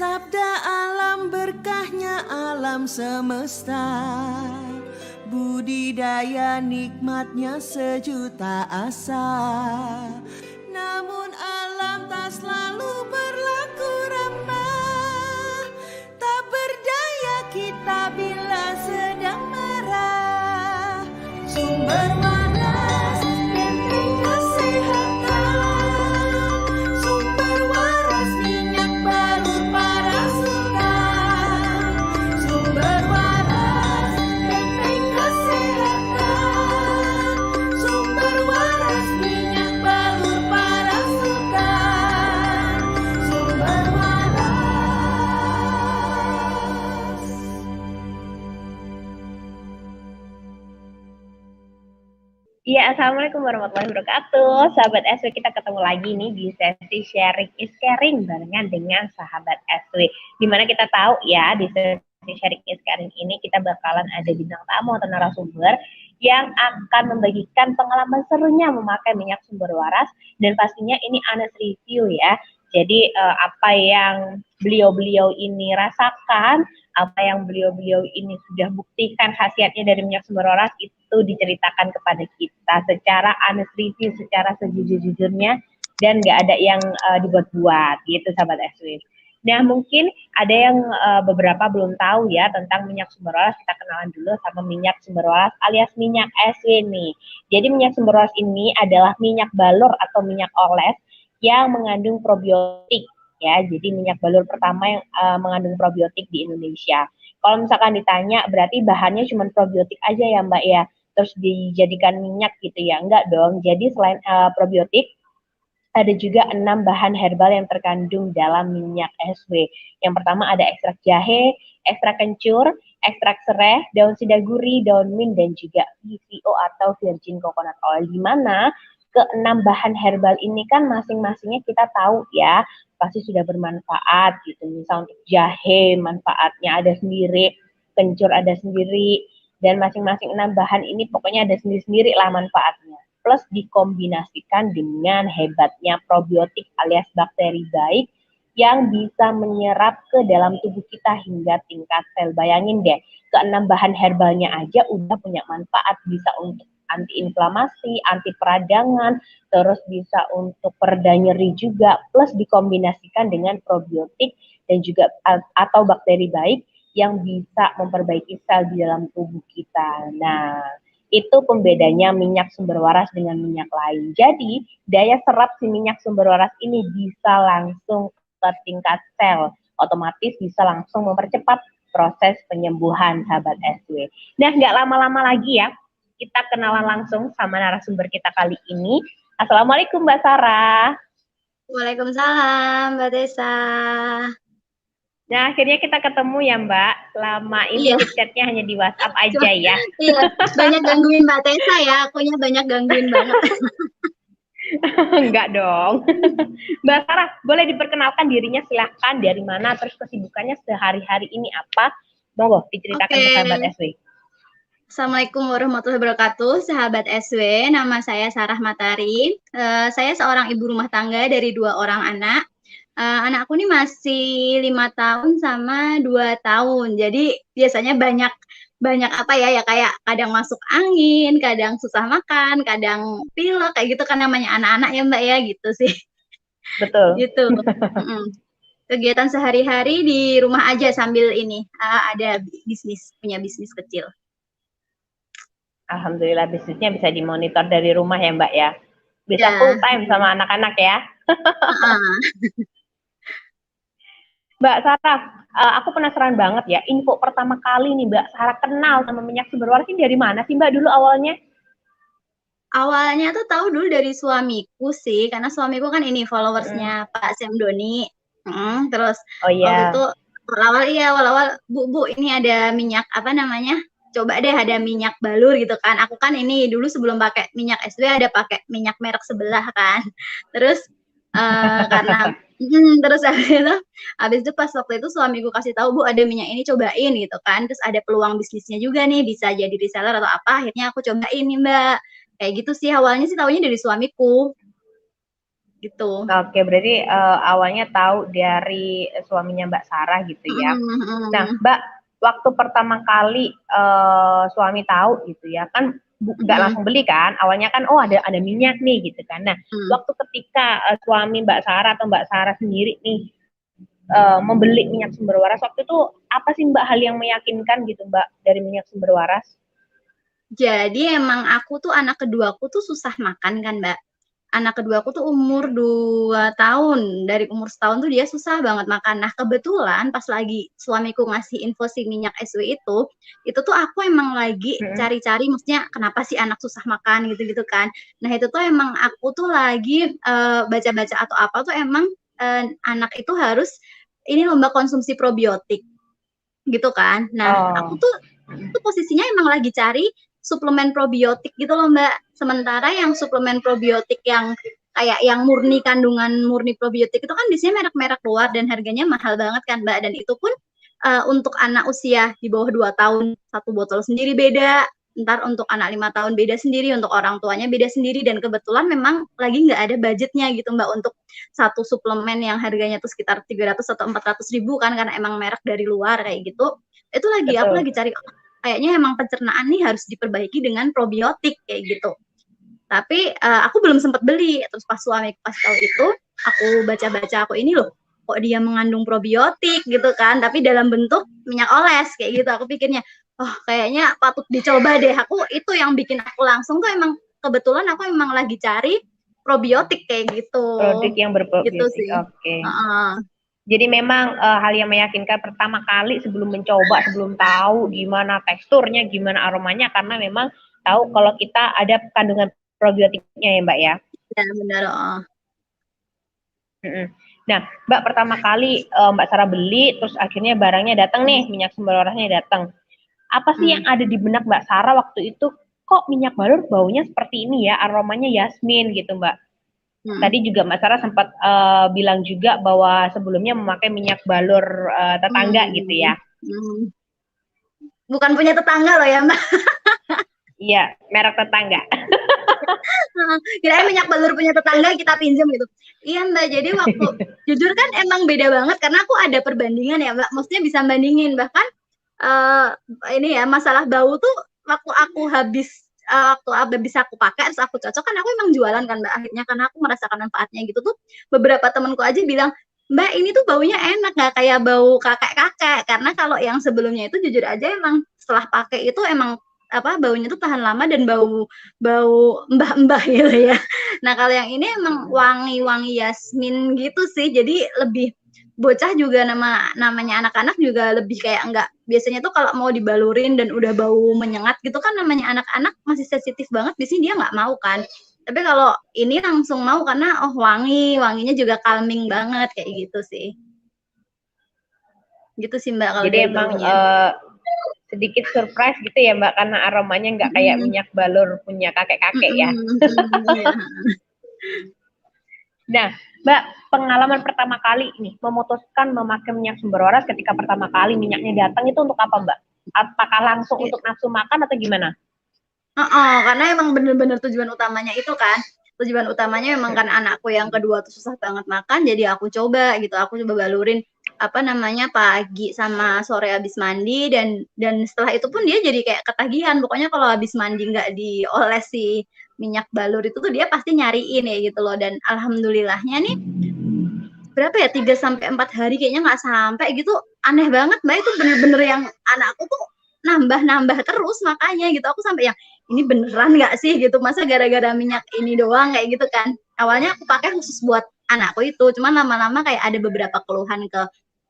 Sabda alam berkahnya alam semesta, budidaya nikmatnya sejuta asa. Namun alam tak selalu berlaku ramah, tak berdaya kita bila sedang marah. Sumber waras, benteng kesehatan. Sumber waras, minyak balur para sultan. Sumber waras, benteng kesehatan. Sumber waras, minyak balur para sultan. Sumber waras. Iya, Assalamualaikum warahmatullahi wabarakatuh. Sahabat SW, kita ketemu lagi nih di sesi Sharing is Caring barengan dengan sahabat SW. Dimana kita tahu ya, di sesi Sharing is Caring ini kita bakalan ada bintang tamu atau narasumber yang akan membagikan pengalaman serunya memakai minyak sumber waras, dan pastinya ini honest review ya. Jadi apa yang beliau-beliau ini rasakan, apa yang beliau-beliau ini sudah buktikan khasiatnya dari minyak sumber waras itu diceritakan kepada kita secara honest review, secara sejujur-jujurnya, dan nggak ada yang dibuat-buat gitu sahabat SW. Nah mungkin ada yang beberapa belum tahu ya tentang minyak sumber waras. Kita kenalan dulu sama minyak sumber waras alias minyak SW nih. Jadi minyak sumber waras ini adalah minyak balur atau minyak oles yang mengandung probiotik ya. Jadi minyak balur pertama yang mengandung probiotik di Indonesia. Kalau misalkan ditanya berarti bahannya cuma probiotik aja ya Mbak ya, terus dijadikan minyak gitu ya? Enggak dong. Jadi selain probiotik, ada juga 6 bahan herbal yang terkandung dalam minyak SW. Yang pertama ada ekstrak jahe, ekstrak kencur, ekstrak serai, daun sidaguri, daun mint, dan juga VCO atau virgin coconut oil. Di mana ke-6 bahan herbal ini kan masing-masingnya kita tahu ya, pasti sudah bermanfaat gitu. Misal untuk jahe manfaatnya ada sendiri, kencur ada sendiri, dan masing-masing 6 bahan ini pokoknya ada sendiri-sendiri lah manfaatnya. Plus dikombinasikan dengan hebatnya probiotik alias bakteri baik yang bisa menyerap ke dalam tubuh kita hingga tingkat sel. Bayangin deh, ke-6 bahan herbalnya aja udah punya manfaat, bisa untuk antiinflamasi, anti peradangan, terus bisa untuk pereda nyeri juga, plus dikombinasikan dengan probiotik dan juga atau bakteri baik yang bisa memperbaiki sel di dalam tubuh kita. Nah, itu pembedanya minyak sumber waras dengan minyak lain. Jadi, daya serap si minyak sumber waras ini bisa langsung ke tingkat sel, otomatis bisa langsung mempercepat proses penyembuhan sahabat SW. Nah, nggak lama-lama lagi ya, kita kenalan langsung sama narasumber kita kali ini. Assalamualaikum Mbak Sarah. Waalaikumsalam Mbak Desa. Nah, akhirnya kita ketemu ya Mbak. Selama ini chatnya hanya di WhatsApp aja ya. Iya, banyak gangguin Mbak Tessa ya. Akunya banyak gangguin banget. Enggak dong. Mbak Sarah, boleh diperkenalkan dirinya silahkan, dari mana, terus kesibukannya sehari-hari ini apa? Monggo diceritakan ke sahabat SW. Assalamualaikum warahmatullahi wabarakatuh, sahabat SW. Nama saya Sarah Matari. Saya seorang ibu rumah tangga dari 2 orang anak. Anakku ini masih 5 tahun sama 2 tahun. Jadi biasanya banyak apa ya kayak kadang masuk angin, kadang susah makan, kadang pilek, kayak gitu kan namanya anak-anak ya Mbak ya, gitu sih. Betul. Gitu. Kegiatan sehari-hari di rumah aja sambil ini ada punya bisnis kecil. Alhamdulillah bisnisnya bisa dimonitor dari rumah ya Mbak ya. Bisa full time sama anak-anak ya. Mbak Sarah, aku penasaran banget ya, info pertama kali nih Mbak Sarah kenal sama minyak sumber waras ini dari mana sih Mbak dulu awalnya? Awalnya tuh tahu dulu dari suamiku sih, karena suamiku kan ini followersnya Pak Sam Doni. Terus waktu itu awal-awal Bu ini ada minyak apa namanya? Coba deh ada minyak balur gitu kan. Aku kan ini dulu sebelum pakai minyak SW ada pakai minyak merek sebelah kan. Terus karena terus habis itu pas waktu itu suamiku kasih tahu, Bu ada minyak ini cobain gitu kan. Terus ada peluang bisnisnya juga nih, bisa jadi reseller atau apa. Akhirnya aku cobain nih Mbak. Kayak gitu sih awalnya sih taunya dari suamiku. gitu. Oke, berarti awalnya tahu dari suaminya Mbak Sarah gitu ya. Nah, Mbak, waktu pertama kali suami tahu gitu ya, kan nggak langsung beli kan? Awalnya kan, oh ada minyak nih gitu kan. Nah, waktu ketika suami Mbak Sarah atau Mbak Sarah sendiri nih membeli minyak sumber waras, waktu itu apa sih Mbak hal yang meyakinkan gitu Mbak dari minyak sumber waras? Jadi emang aku tuh anak keduaku tuh susah makan kan Mbak. Anak keduaku tuh umur 2 tahun, dari umur setahun tuh dia susah banget makan. Nah kebetulan pas lagi suamiku ngasih info si minyak SW itu tuh aku emang lagi cari-cari, maksudnya kenapa sih anak susah makan gitu-gitu kan. Nah itu tuh emang aku tuh lagi baca-baca atau apa tuh emang anak itu harus ini lomba konsumsi probiotik gitu kan. Nah aku tuh posisinya emang lagi cari suplemen probiotik gitu loh Mbak. Sementara yang suplemen probiotik yang kayak yang murni kandungan murni probiotik itu kan biasanya merek-merek luar dan harganya mahal banget kan Mbak. Dan itu pun untuk anak usia di bawah 2 tahun satu botol sendiri beda. Ntar untuk anak 5 tahun beda sendiri, untuk orang tuanya beda sendiri. Dan kebetulan memang lagi nggak ada budgetnya gitu Mbak untuk satu suplemen yang harganya tuh sekitar 300 atau 400 ribu kan, karena emang merek dari luar kayak gitu. Itu lagi aku lagi cari kayaknya emang pencernaan nih harus diperbaiki dengan probiotik kayak gitu. Tapi aku belum sempat beli. Terus pas suami pas tahu itu, aku baca-baca aku ini loh, kok dia mengandung probiotik gitu kan, tapi dalam bentuk minyak oles kayak gitu. Aku pikirnya, oh kayaknya patut dicoba deh. Aku itu yang bikin aku langsung tuh emang kebetulan aku emang lagi cari probiotik kayak gitu. Produk yang berprobiotik. Gitu sih. Oke. Jadi memang hal yang meyakinkan pertama kali sebelum mencoba, sebelum tahu gimana teksturnya, gimana aromanya, karena memang tahu kalau kita ada kandungan probiotiknya ya Mbak ya. Ya benar. Nah Mbak pertama kali Mbak Sarah beli, terus akhirnya barangnya datang nih, minyak sumber warasnya datang. Apa sih yang ada di benak Mbak Sarah waktu itu? Kok minyak balur baunya seperti ini ya, aromanya yasmin gitu Mbak. Tadi juga Mbak Sarah sempat bilang juga bahwa sebelumnya memakai minyak balur tetangga gitu ya. Bukan punya tetangga loh ya Mbak. Iya, merek tetangga. Kirain minyak balur punya tetangga kita pinjam gitu. Iya Mbak, jadi waktu jujur kan emang beda banget karena aku ada perbandingan ya Mbak. Maksudnya bisa bandingin, bahkan ini ya masalah bau tuh waktu aku habis aku pakai terus aku cocok kan, aku emang jualan kan Mbak akhirnya karena aku merasakan manfaatnya gitu tuh. Beberapa temanku aja bilang, Mbak ini tuh baunya enak, nggak kayak bau kakek-kakek. Karena kalau yang sebelumnya itu jujur aja emang setelah pakai itu emang baunya tuh tahan lama dan bau mbah-mbah gitu ya. Nah kalau yang ini emang wangi-wangi yasmin gitu sih, jadi lebih bocah juga namanya anak-anak juga lebih kayak enggak, biasanya tuh kalau mau dibalurin dan udah bau menyengat gitu kan namanya anak-anak masih sensitif banget, biasanya dia nggak mau kan. Tapi kalau ini langsung mau karena wanginya juga calming banget kayak gitu sih. Gitu sih Mbak kalau jadi emang sedikit surprise gitu ya Mbak, karena aromanya nggak kayak minyak balur punya kakek-kakek ya. Nah Mbak, pengalaman pertama kali nih memutuskan memakai minyak sumber waras ketika pertama kali minyaknya datang itu untuk apa Mbak? Apakah langsung untuk nafsu makan atau gimana? Karena emang bener-bener tujuan utamanya itu kan. Tujuan utamanya memang kan anakku yang kedua tuh susah banget makan, jadi aku coba gitu. Aku coba balurin pagi sama sore habis mandi, dan setelah itu pun dia jadi kayak ketagihan. Pokoknya kalau habis mandi nggak diolesi minyak balur itu tuh dia pasti nyariin ya gitu loh. Dan alhamdulillahnya nih berapa ya 3 sampai 4 hari kayaknya nggak sampai gitu. Aneh banget Mbak, itu bener-bener yang anakku tuh nambah terus makanya gitu. Aku sampai yang ini beneran nggak sih gitu, masa gara-gara minyak ini doang kayak gitu kan. Awalnya aku pakai khusus buat anakku itu, cuman lama-lama kayak ada beberapa keluhan ke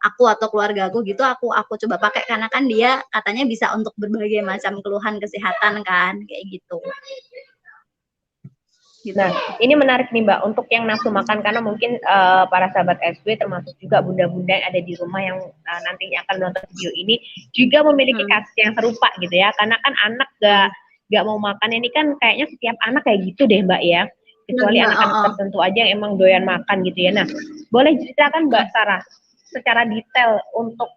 aku atau keluarga aku gitu, aku coba pakai karena kan dia katanya bisa untuk berbagai macam keluhan kesehatan kan kayak gitu. Nah, ini menarik nih Mbak, untuk yang nafsu makan, karena mungkin para sahabat SW termasuk juga bunda-bunda yang ada di rumah yang nantinya akan menonton video ini juga memiliki kasus yang serupa gitu ya, karena kan anak gak mau makan ini kan kayaknya setiap anak kayak gitu deh Mbak ya, kecuali anak-anak tertentu aja yang emang doyan makan gitu ya. Nah, boleh ceritakan Mbak Sarah secara detail untuk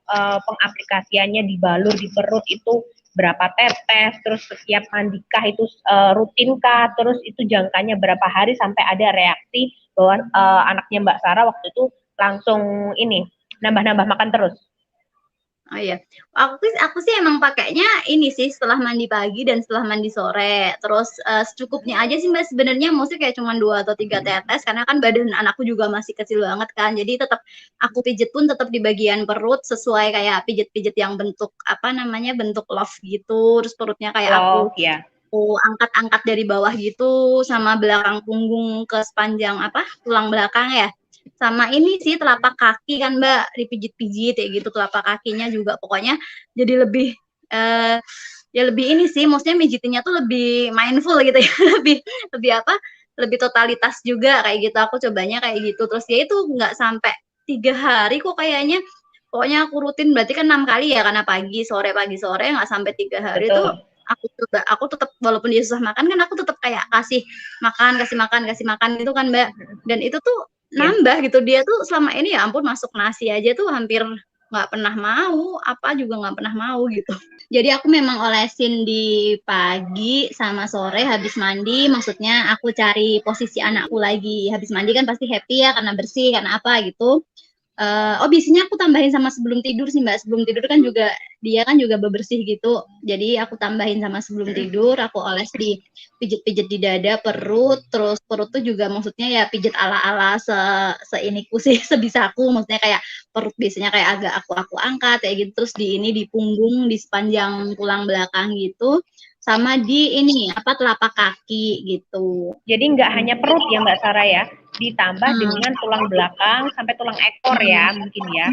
pengaplikasiannya di balur di perut itu berapa tetes, terus setiap mandikah itu rutinkah, terus itu jangkanya berapa hari sampai ada reaksi bahwa anaknya Mbak Sarah waktu itu langsung ini nambah-nambah makan terus. Oh iya, aku sih emang pakainya ini sih setelah mandi pagi dan setelah mandi sore. Terus secukupnya aja sih Mbak sebenarnya, maksudnya kayak cuma 2 atau 3 tetes karena kan badan anakku juga masih kecil banget kan. Jadi tetap aku pijet pun tetap di bagian perut sesuai kayak pijet-pijet yang bentuk apa namanya bentuk love gitu. Terus perutnya kayak aku angkat-angkat dari bawah gitu sama belakang punggung ke sepanjang apa tulang belakang ya. Sama ini sih telapak kaki kan Mbak dipijit-pijit kayak gitu telapak kakinya juga pokoknya jadi lebih ya lebih ini sih maksudnya mijitinnya tuh lebih mindful gitu ya lebih apa lebih totalitas juga kayak gitu aku cobanya kayak gitu terus ya itu nggak sampai 3 hari kok kayaknya pokoknya aku rutin berarti kan 6 kali ya karena pagi sore nggak sampai 3 hari tuh aku tetap walaupun dia susah makan kan aku tetap kayak kasih makan gitu kan Mbak dan itu tuh nambah gitu dia tuh selama ini ya ampun masuk nasi aja tuh hampir nggak pernah mau apa juga nggak pernah mau gitu jadi aku memang olesin di pagi sama sore habis mandi maksudnya aku cari posisi anakku lagi habis mandi kan pasti happy ya karena bersih karena apa gitu biasanya aku tambahin sama sebelum tidur sih Mbak sebelum tidur kan juga dia kan juga bebersih gitu jadi aku tambahin sama sebelum tidur aku oles di pijet-pijet di dada perut terus perut tuh juga maksudnya ya pijet ala-ala seiniku sih sebisaku maksudnya kayak perut biasanya kayak agak aku angkat kayak gitu terus di ini di punggung di sepanjang tulang belakang gitu sama di ini apa telapak kaki gitu. Jadi nggak hanya perut ya Mbak Sarah ya, ditambah dengan tulang belakang sampai tulang ekor ya mungkin ya.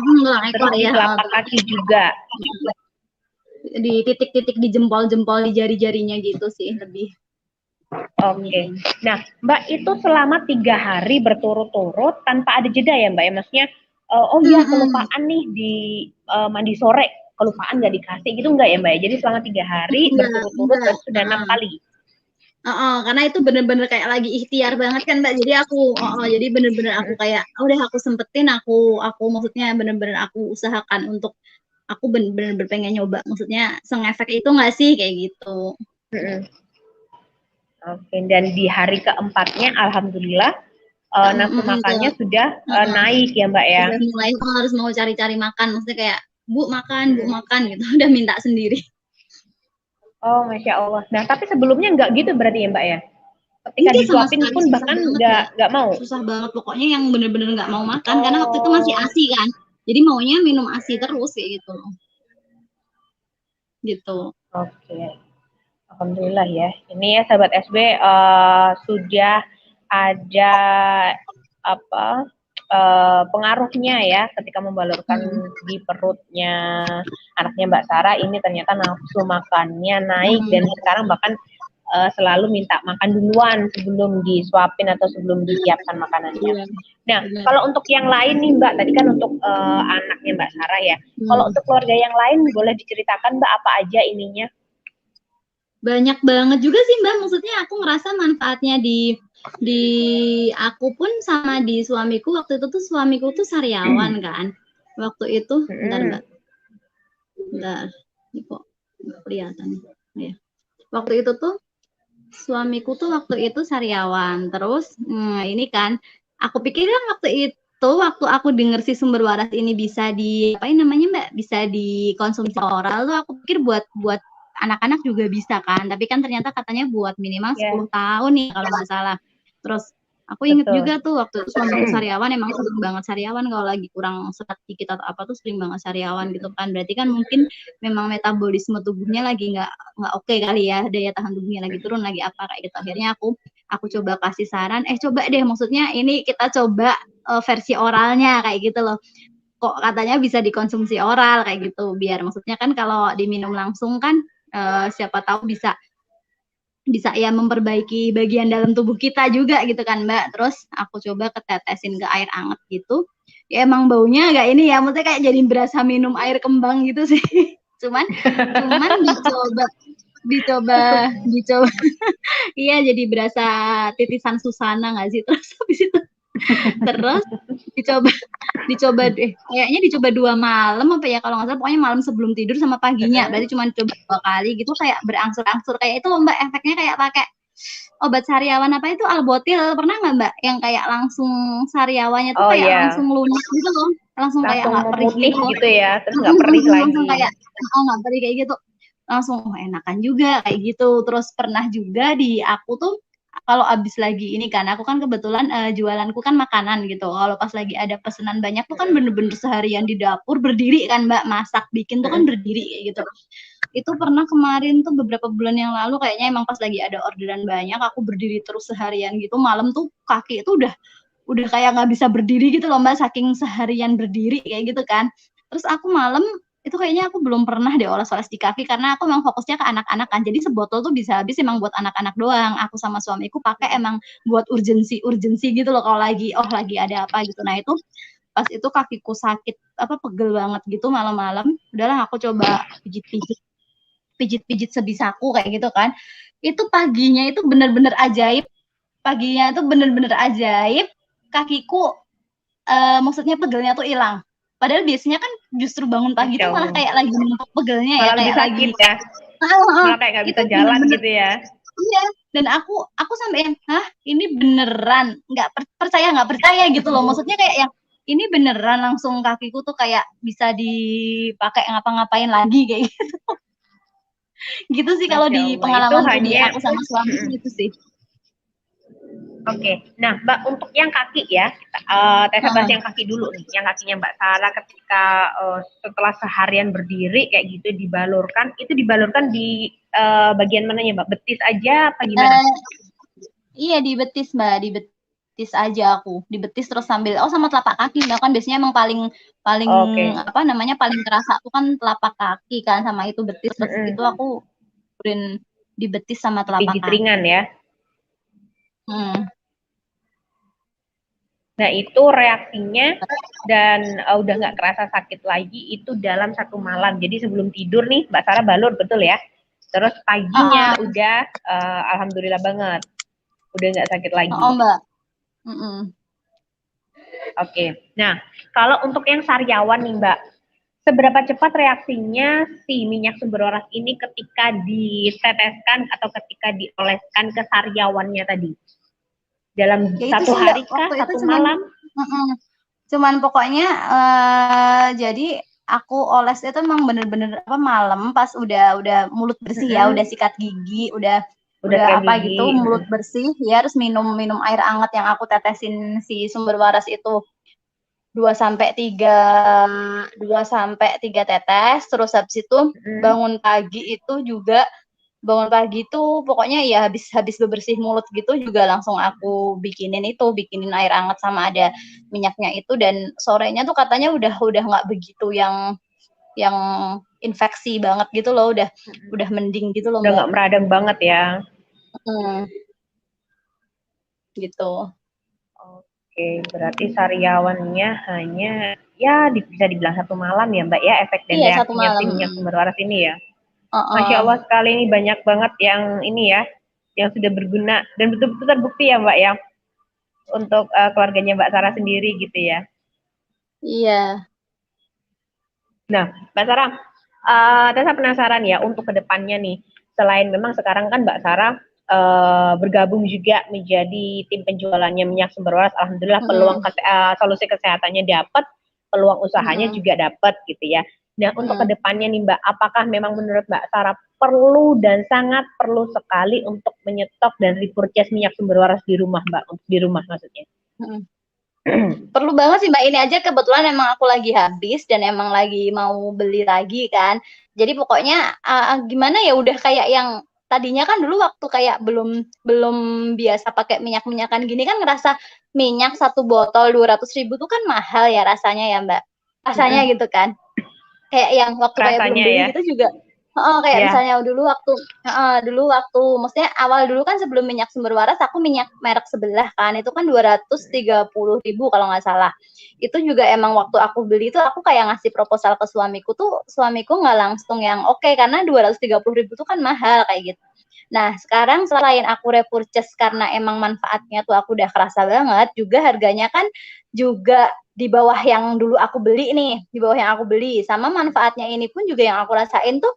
Terus di telapak kaki juga. Di titik-titik di jempol-jempol di jari-jarinya gitu sih lebih. Oke. Nah Mbak itu selama 3 hari berturut-turut tanpa ada jeda ya Mbak ya, maksudnya kelupaan nih di mandi sore. Kelupaan nggak dikasih gitu enggak ya Mbak ya? Jadi selama 3 hari berturut-turut dan sudah 6 kali. Karena itu bener-bener kayak lagi ikhtiar banget kan Mbak. Jadi aku jadi bener-bener aku kayak udah aku sempetin aku maksudnya bener-bener aku usahakan untuk aku bener-bener pengen nyoba. Maksudnya sengefek itu nggak sih kayak gitu. Oke, dan di hari keempatnya alhamdulillah nafsu makannya sudah naik ya Mbak ya. Sudah mulai harus mau cari-cari makan, maksudnya kayak Bu makan gitu, udah minta sendiri. Oh, Masya Allah. Nah, tapi sebelumnya nggak gitu berarti ya Mbak ya? Ketika disuapin pun bahkan nggak mau? Susah banget, pokoknya yang bener-bener nggak mau makan, karena waktu itu masih ASI kan, jadi maunya minum ASI terus kayak gitu. Gitu. Oke. Alhamdulillah ya. Ini ya sahabat SB sudah ada pengaruhnya ya ketika membalurkan di perutnya anaknya Mbak Sarah ini ternyata nafsu makannya naik dan sekarang bahkan selalu minta makan duluan sebelum disuapin atau sebelum disiapkan makanannya. Nah, kalau untuk yang lain nih Mbak, tadi kan untuk anaknya Mbak Sarah ya. Kalau untuk keluarga yang lain boleh diceritakan Mbak apa aja ininya? Banyak banget juga sih Mbak, maksudnya aku ngerasa manfaatnya di aku pun sama di suamiku. Waktu itu tuh suamiku tuh sariawan kan waktu itu. Bentar ini kok nggak kelihatan ya. Waktu itu tuh suamiku tuh waktu itu sariawan terus ini kan aku pikir kan waktu aku denger si sumber waras ini bisa bisa dikonsumsi oral tuh aku pikir buat anak-anak juga bisa kan, tapi kan ternyata katanya buat minimal 10 tahun nih kalau nggak salah. Terus aku inget juga tuh waktu itu suamiku sariawan, emang sering banget sariawan kalau lagi kurang serat dikit atau apa tuh sering banget sariawan gitu kan. Berarti kan mungkin memang metabolisme tubuhnya lagi nggak oke kali ya, daya tahan tubuhnya lagi turun lagi apa kayak gitu. Akhirnya aku coba kasih saran, coba deh maksudnya ini kita coba versi oralnya kayak gitu loh. Kok katanya bisa dikonsumsi oral kayak gitu, biar maksudnya kan kalau diminum langsung kan siapa tahu bisa ya memperbaiki bagian dalam tubuh kita juga gitu kan Mbak. Terus aku coba ketetesin ke air anget gitu. Ya emang baunya agak ini ya, maksudnya kayak jadi berasa minum air kembang gitu sih. cuman dicoba iya jadi berasa titisan Susana nggak sih. Terus habis itu dicoba deh kayaknya dicoba 2 malam apa ya kalau nggak salah, pokoknya malam sebelum tidur sama paginya, berarti cuma coba 2 kali gitu kayak berangsur-angsur kayak itu loh Mbak, efeknya kayak pakai obat sariawan apa itu Albotil, pernah nggak Mbak? Yang kayak langsung sariawannya tuh Oh kayak iya, langsung lunak gitu loh, langsung kayak langsung nggak perih memutih gitu loh. gitu ya, terus nggak perih Langsung lagi. kayak nggak perih kayak gitu. Langsung enakan juga kayak gitu. Terus pernah juga di aku tuh kalau abis lagi ini kan, aku kan kebetulan jualanku kan makanan gitu. Kalau pas lagi ada pesanan banyak tuh kan bener-bener seharian di dapur berdiri kan Mbak, masak bikin tuh kan berdiri kayak gitu. Itu pernah kemarin tuh beberapa bulan yang lalu kayaknya emang pas lagi ada orderan banyak, aku berdiri terus seharian gitu. Malam tuh kaki itu udah kayak nggak bisa berdiri gitu loh Mbak, saking seharian berdiri kayak gitu kan. Terus aku malam itu kayaknya aku belum pernah deh oles-oles di kaki karena aku emang fokusnya ke anak-anak kan. Jadi sebotol tuh bisa habis emang buat anak-anak doang. Aku sama suamiku pakai emang buat urgensi gitu loh kalau lagi ada apa gitu. Nah, itu pas itu kakiku sakit apa pegel banget gitu malam-malam. Udahlah aku coba pijit-pijit sebisaku kayak gitu kan. Itu paginya itu bener-bener ajaib. Paginya itu bener-bener ajaib. Kakiku maksudnya pegelnya tuh hilang. Padahal biasanya kan justru bangun pagi Masya tuh malah Allah. kayak lagi numpuk pegelnya ya, Malah lebih kayak lagi sakit ya, malah kayak nggak itu bisa jalan bener-bener gitu ya. iya. Dan aku sampai yang, hah ini beneran nggak percaya gitu loh. Maksudnya kayak yang ini beneran langsung kakiku tuh kayak bisa dipakai ngapa-ngapain lagi kayak gitu. Gitu sih kalau Masya di Allah, itu pengalamanku di hanya aku sama suamiku gitu sih. Oke. Nah, Mbak, untuk yang kaki ya, kita bahas yang kaki dulu nih. Yang kakinya Mbak Sarah ketika setelah seharian berdiri kayak gitu dibalurkan, itu dibalurkan di bagian mananya Mbak? Betis aja apa gimana? Iya di betis Mbak, di betis aja aku, di betis terus sambil sama telapak kaki Mbak, kan biasanya emang paling paling Oke. apa namanya paling terasa tuh kan telapak kaki kan sama itu betis terus itu aku urin di betis sama telapak Pijit kaki. ringan ya. Hmm. Nah, itu reaksinya dan udah nggak kerasa sakit lagi itu dalam satu malam. Jadi sebelum tidur nih, Mbak Sarah balur betul ya. Terus paginya udah alhamdulillah banget, udah nggak sakit lagi. Mbak. Oke. Nah, kalau untuk yang sariawan nih Mbak, seberapa cepat reaksinya si minyak sumber waras ini ketika diteteskan atau ketika dioleskan ke sariawannya tadi? Dalam Ya itu satu sih Mbak, hari kah, waktu itu satu malam? cuman pokoknya jadi aku oles itu emang bener-bener apa malam pas udah mulut bersih ya, udah sikat gigi, udah apa gigi. gitu mulut bersih ya, harus minum air hangat yang aku tetesin si sumber waras itu 2 sampai 3 tetes. Terus habis itu bangun pagi itu pokoknya ya habis bebersih mulut gitu juga langsung aku bikinin air hangat sama ada minyaknya itu, dan sorenya tuh katanya udah nggak begitu yang infeksi banget gitu loh, udah mending gitu loh udah Mbak. nggak meradang banget ya. Gitu. Oke, berarti sariawannya hanya ya bisa dibilang satu malam ya Mbak ya, efek dan reaksinya si minyak sumber waras ini ya. Masya Allah sekali, ini banyak banget yang ini ya, yang sudah berguna dan betul-betul terbukti ya Mbak ya, untuk keluarganya Mbak Sarah sendiri gitu ya. Iya. Nah, Mbak Sarah, saya penasaran ya untuk kedepannya nih, selain memang sekarang kan Mbak Sarah bergabung juga menjadi tim penjualannya minyak sumber waras, alhamdulillah peluang solusi kesehatannya dapat, peluang usahanya juga dapat gitu ya. Nah, untuk kedepannya nih Mbak, apakah memang menurut Mbak Sarah perlu dan sangat perlu sekali untuk menyetop dan repurchase minyak sumber waras di rumah Mbak, untuk di rumah maksudnya? Perlu banget sih Mbak, ini aja kebetulan emang aku lagi habis dan emang lagi mau beli lagi kan. Jadi pokoknya gimana ya, udah kayak yang tadinya kan dulu waktu kayak belum biasa pakai minyak-minyakan gini kan ngerasa minyak 1 botol 200.000 tuh kan mahal ya rasanya ya Mbak. Rasanya gitu kan. Kayak yang waktu kayak belum beli ya. Gitu juga. Kayak misalnya dulu waktu maksudnya awal dulu kan sebelum minyak sumber waras aku minyak merek sebelah kan, itu kan 230.000 kalau nggak salah. Itu juga emang waktu aku beli itu aku kayak ngasih proposal ke suamiku nggak langsung yang oke, karena 230.000 itu kan mahal kayak gitu. Nah sekarang selain aku repurchase karena emang manfaatnya tuh aku udah kerasa banget, juga harganya kan juga di bawah yang dulu aku beli nih, sama manfaatnya ini pun juga yang aku rasain tuh,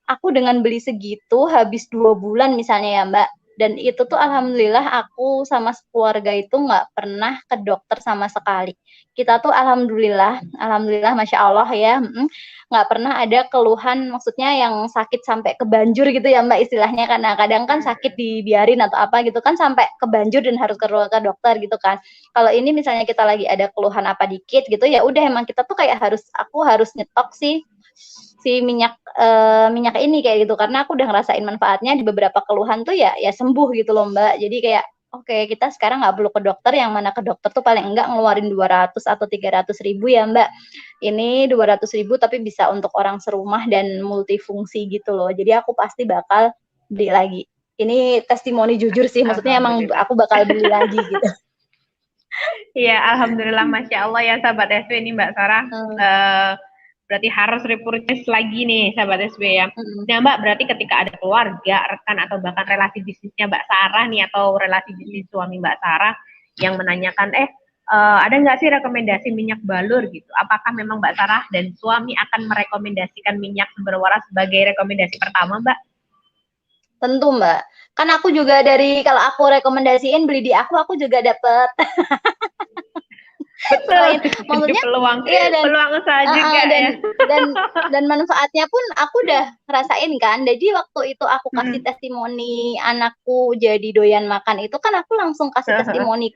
aku dengan beli segitu habis 2 bulan misalnya ya Mbak, Dan itu tuh alhamdulillah aku sama keluarga itu nggak pernah ke dokter sama sekali. Kita tuh alhamdulillah, masya Allah ya, nggak pernah ada keluhan, maksudnya yang sakit sampai ke banjur gitu ya Mbak istilahnya, karena kadang kan sakit dibiarin atau apa gitu kan sampai ke banjur dan harus ke dokter gitu kan. Kalau ini misalnya kita lagi ada keluhan apa dikit gitu ya udah emang kita tuh kayak aku harus nyetok si minyak ini kayak gitu, karena aku udah ngerasain manfaatnya di beberapa keluhan tuh ya sembuh gitu loh Mbak. Jadi kayak oke, kita sekarang nggak perlu ke dokter, yang mana ke dokter tuh paling enggak ngeluarin 200 atau 300 ribu ya Mbak. Ini 200 ribu tapi bisa untuk orang serumah dan multifungsi gitu loh. Jadi aku pasti bakal beli lagi. Ini testimoni jujur sih, maksudnya emang aku bakal beli lagi gitu. Iya, alhamdulillah, masya Allah ya sahabat SW ini Mbak Sarah. Berarti harus repurchase lagi nih sahabat SW ya. Nah Mbak, berarti ketika ada keluarga, rekan atau bahkan relasi bisnisnya Mbak Sarah nih atau relasi bisnis suami Mbak Sarah yang menanyakan ada nggak sih rekomendasi minyak balur gitu? Apakah memang Mbak Sarah dan suami akan merekomendasikan minyak sumber waras sebagai rekomendasi pertama Mbak? Tentu Mbak. Kan aku juga kalau aku rekomendasiin beli di aku juga dapet. Betul, maksudnya peluang usaha juga ya. Dan manfaatnya pun aku udah rasain kan. Jadi waktu itu aku kasih testimoni anakku jadi doyan makan itu kan aku langsung kasih testimoni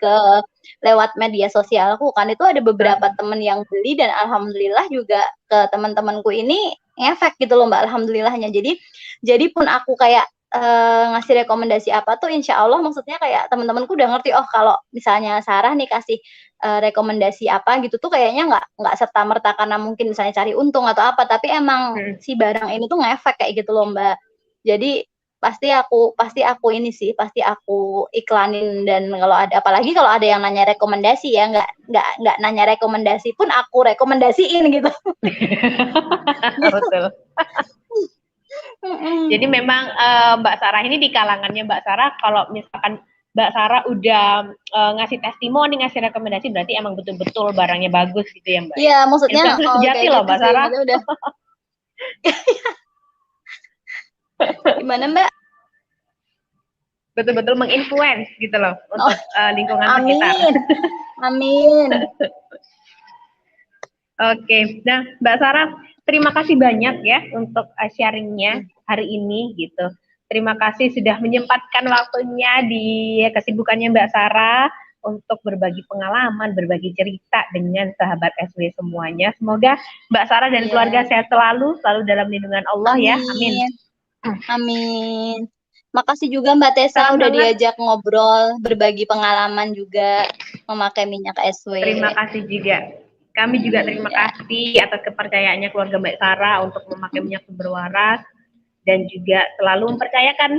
lewat media sosialku kan. Itu ada beberapa temen yang beli dan alhamdulillah juga ke teman-temanku ini ngefek gitu loh Mbak, alhamdulillahnya. Jadi pun aku kayak ngasih rekomendasi apa tuh insya Allah maksudnya kayak teman-temanku udah ngerti, oh kalau misalnya Sarah nih kasih rekomendasi apa gitu tuh kayaknya nggak serta-merta karena mungkin misalnya cari untung atau apa, tapi emang si barang ini tuh ngefek kayak gitu loh Mbak. Jadi pasti aku iklanin, dan apalagi kalau ada yang nanya rekomendasi ya nggak nanya rekomendasi pun aku rekomendasiin gitu. Betul. Jadi memang Mbak Sarah ini di kalangannya Mbak Sarah, kalau misalkan Mbak Sarah udah ngasih testimoni, ngasih rekomendasi, berarti emang betul-betul barangnya bagus gitu ya Mbak? Iya, maksudnya sejati loh Mbak Sarah. Udah. Gimana Mbak? Betul-betul menginfluence gitu loh untuk lingkungan sekitar. Amin. Oke, nah Mbak Sarah, terima kasih banyak ya untuk sharingnya hari ini gitu. Terima kasih sudah menyempatkan waktunya di kesibukannya Mbak Sarah untuk berbagi pengalaman, berbagi cerita dengan sahabat SW semuanya. Semoga Mbak Sarah dan keluarga sehat selalu dalam lindungan Allah. Amin. Ya. Amin. Amin. Makasih juga Mbak Tessa udah diajak ngobrol, berbagi pengalaman juga memakai minyak SW. Terima kasih juga. Kami juga terima kasih atas kepercayaannya keluarga Mbak Sarah untuk memakai minyak sumber waras dan juga selalu mempercayakan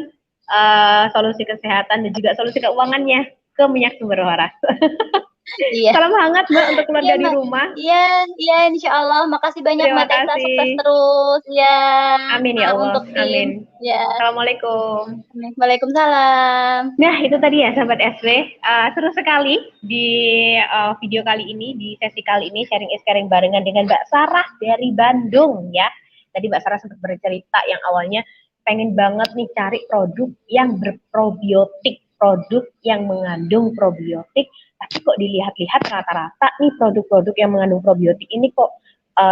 solusi kesehatan dan juga solusi keuangannya ke minyak sumber waras. Iya. Salam hangat Mbak untuk keluarga di rumah. Iya, insya Allah. Makasih banyak Mbak Tessa, sukses terus. Ya. Amin ya Allah. Amin. Ya. Assalamualaikum. Waalaikumsalam. Nah itu tadi ya sahabat SW, seru sekali di video kali ini, di sesi kali ini sharing is caring barengan dengan Mbak Sarah dari Bandung ya. Tadi Mbak Sarah sempat bercerita yang awalnya pengen banget nih cari produk yang berprobiotik, produk yang mengandung probiotik, tapi kok dilihat-lihat rata-rata nih produk-produk yang mengandung probiotik ini kok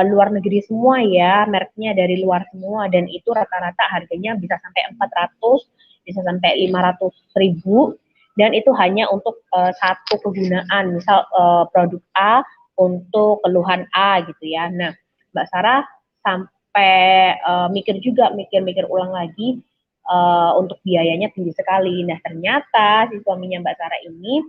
luar negeri semua ya, mereknya dari luar semua, dan itu rata-rata harganya bisa sampai 400, bisa sampai 500.000, dan itu hanya untuk satu kegunaan, misal produk A untuk keluhan A gitu ya. Nah, Mbak Sarah sampai mikir ulang lagi untuk biayanya tinggi sekali. Nah, ternyata si suaminya Mbak Sarah ini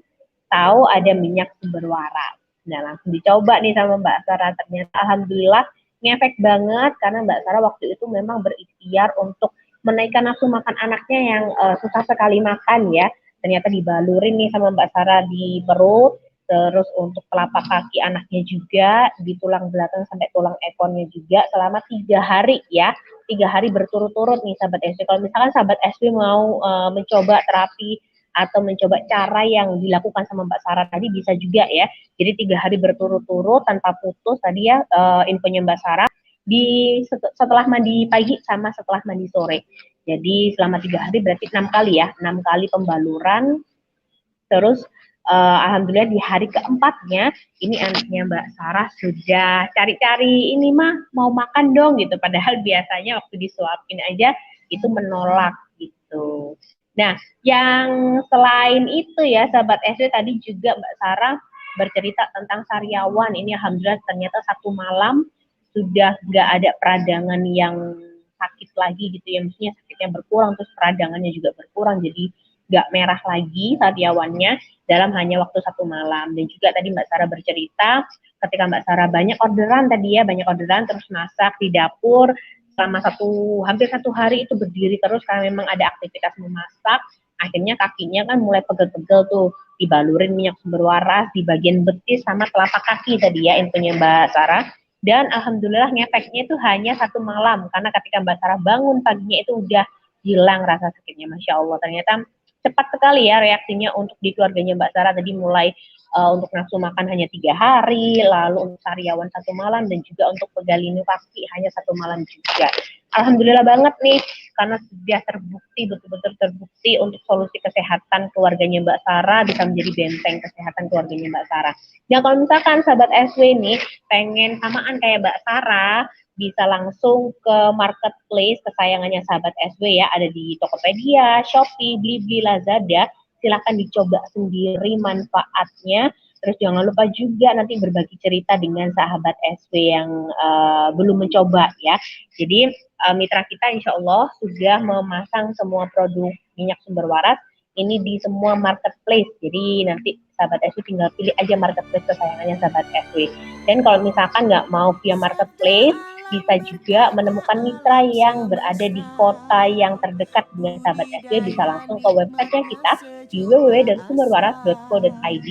tahu ada minyak sumber waras. Nah, langsung dicoba nih sama Mbak Sarah. Ternyata alhamdulillah ngefek banget karena Mbak Sarah waktu itu memang berikhtiar untuk menaikkan nafsu makan anaknya yang susah sekali makan ya. Ternyata dibalurin nih sama Mbak Sarah di perut, terus untuk telapak kaki anaknya juga, di tulang belakang sampai tulang ekornya juga selama 3 hari ya. 3 hari berturut-turut nih sahabat SW. Kalau misalkan sahabat SW mau mencoba terapi atau mencoba cara yang dilakukan sama Mbak Sarah tadi bisa juga ya. Jadi 3 hari berturut-turut tanpa putus tadi ya infonya Mbak Sarah, setelah mandi pagi sama setelah mandi sore. Jadi selama 3 hari berarti 6 kali ya, 6 kali pembaluran. Terus alhamdulillah di hari keempatnya ini anaknya Mbak Sarah sudah cari-cari, ini mah mau makan dong gitu. Padahal biasanya waktu disuapin aja itu menolak gitu. Nah, yang selain itu ya sahabat SD tadi juga Mbak Sarah bercerita tentang sariawan. Ini alhamdulillah ternyata 1 malam sudah nggak ada peradangan yang sakit lagi gitu ya. Maksudnya sakitnya berkurang, terus peradangannya juga berkurang. Jadi nggak merah lagi sariawannya dalam hanya waktu 1 malam. Dan juga tadi Mbak Sarah bercerita ketika Mbak Sarah banyak orderan tadi ya, banyak orderan terus masak di dapur selama hampir 1 hari itu berdiri terus karena memang ada aktivitas memasak. Akhirnya kakinya kan mulai pegel-pegel tuh, dibalurin minyak sumber waras di bagian betis sama telapak kaki tadi ya infonya Mbak Sarah. Dan alhamdulillah ngefeknya itu hanya 1 malam karena ketika Mbak Sarah bangun paginya itu udah hilang rasa sakitnya. Masya Allah, ternyata cepat sekali ya reaksinya untuk di keluarganya Mbak Sarah. Tadi mulai untuk nafsu makan hanya 3 hari, lalu untuk sariawan 1 malam, dan juga untuk pegalinu kaki hanya 1 malam juga. Alhamdulillah banget nih, karena sudah terbukti, betul-betul terbukti untuk solusi kesehatan keluarganya Mbak Sarah bisa menjadi benteng kesehatan keluarganya Mbak Sarah. Dan kalau misalkan sahabat SW nih pengen samaan kayak Mbak Sarah, bisa langsung ke marketplace kesayangannya sahabat SW ya, ada di Tokopedia, Shopee, Blibli, Lazada. Silahkan dicoba sendiri manfaatnya. Terus jangan lupa juga nanti berbagi cerita dengan sahabat SW yang belum mencoba ya. Jadi mitra kita insya Allah sudah memasang semua produk minyak sumber waras ini di semua marketplace. Jadi nanti sahabat SW tinggal pilih aja marketplace kesayangannya sahabat SW. Dan kalau misalkan nggak mau via marketplace, bisa juga menemukan mitra yang berada di kota yang terdekat dengan sahabat SW. Bisa langsung ke website kita di www.sumberwaras.co.id,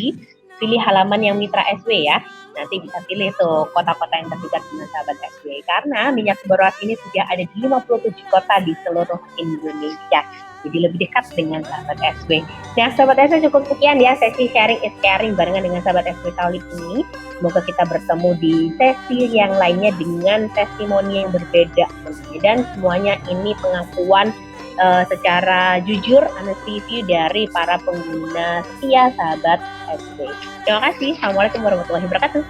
pilih halaman yang mitra SW ya. Nanti bisa pilih tuh kota-kota yang terdekat dengan sahabat SW. Karena minyak sumber waras ini sudah ada di 57 kota di seluruh Indonesia. Jadi lebih dekat dengan sahabat SW. Nah, sahabat SW cukup sekian ya sesi sharing is caring barengan dengan sahabat SW kali ini. Semoga kita bertemu di sesi yang lainnya dengan testimoni yang berbeda. Dan semuanya ini pengakuan secara jujur, honest review dari para pengguna setia sahabat SW. Terima kasih. Assalamualaikum warahmatullahi wabarakatuh.